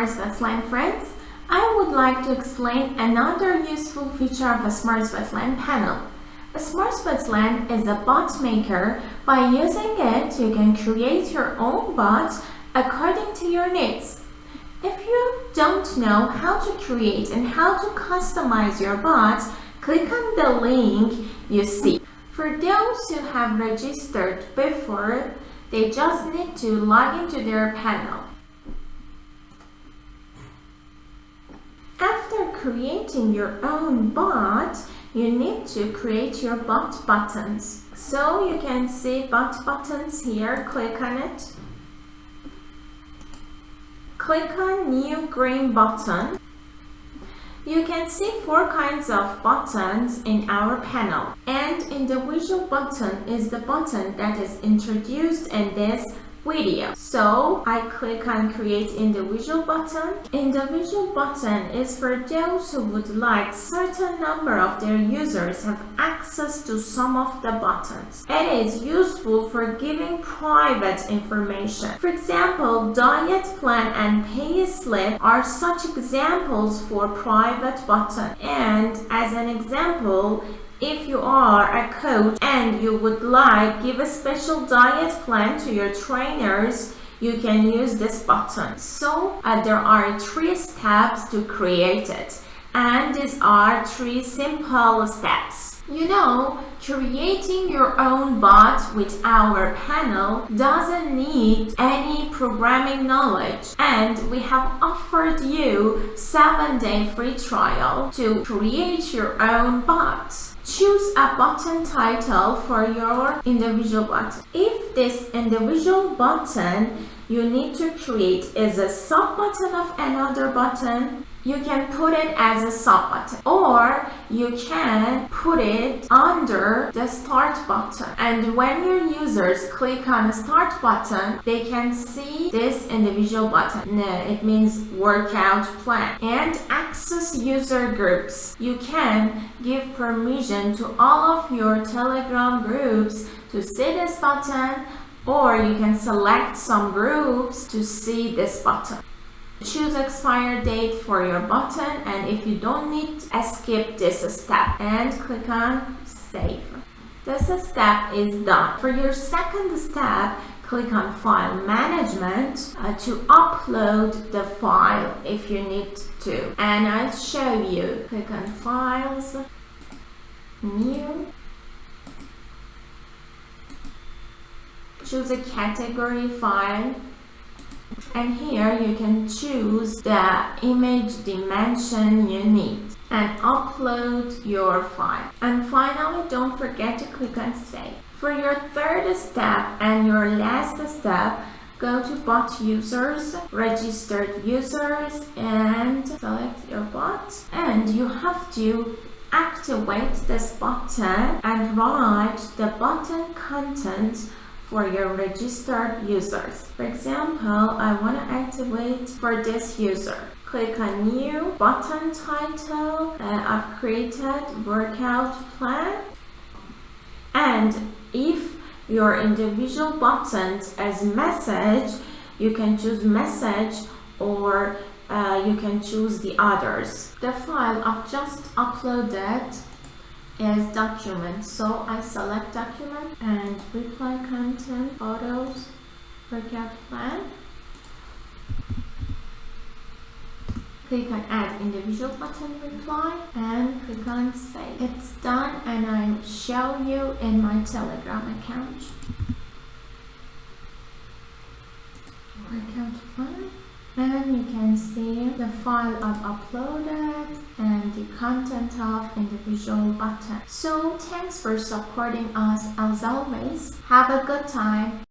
Smart Spaceline friends, I would like to explain another useful feature of a Smart Spaceline panel. A Smart Spaceline is a bot maker. By using it, you can create your own bot according to your needs. If you don't know how to create and how to customize your bot, click on the link you see. For those who have registered before, they just need to log into their panel. After creating your own bot, you need to create your bot buttons. So you can see bot buttons here. Click on it. Click on new green button. You can see 4 kinds of buttons in our panel, and individual button is the button that is introduced in this video. So I click on create individual button. Individual button is for those who would like certain number of their users have access to some of the buttons. It is useful for giving private information. For example, diet plan and pay slip are such examples for private button. And as an example, if you are a coach and you would like give a special diet plan to your trainers, you can use this button. So there are 3 steps to create it, and these are 3 simple steps. You know, creating your own bot with our panel doesn't need any programming knowledge, and we have offered you 7-day free trial to create your own bot. Choose a button title for your individual button. If this individual button you need to create is a sub button of another button, you can put it as a sub button, or you can put it under the start button. And when your users click on the start button, they can see this individual button. It means workout plan. And access user groups. You can give permission to all of your Telegram groups to see this button, or you can select some groups to see this button. Choose expire date for your button, and if you don't need, skip this step and click on save. This step is done. For your second step, click on file management to upload the file if you need to, and I'll show you. Click on files, new, choose a category file, and here you can choose the image dimension you need and upload your file. And finally, don't forget to click on save. For your third step and your last step, go to bot users, registered users, and select your bot. And you have to activate this button and write the button content for your registered users. For example, I want to activate for this user. Click on new button title. I've created workout plan. And if your individual buttons as message, you can choose message, or you can choose the others. The file I've just uploaded is document, so I select document and reply content, photos, workout plan. Click on add individual button reply and click on save. It's done, and I'll show you in my Telegram account. Workout plan. And you can see the file I've uploaded and the content of individual button. So thanks for supporting us as always. Have a good time.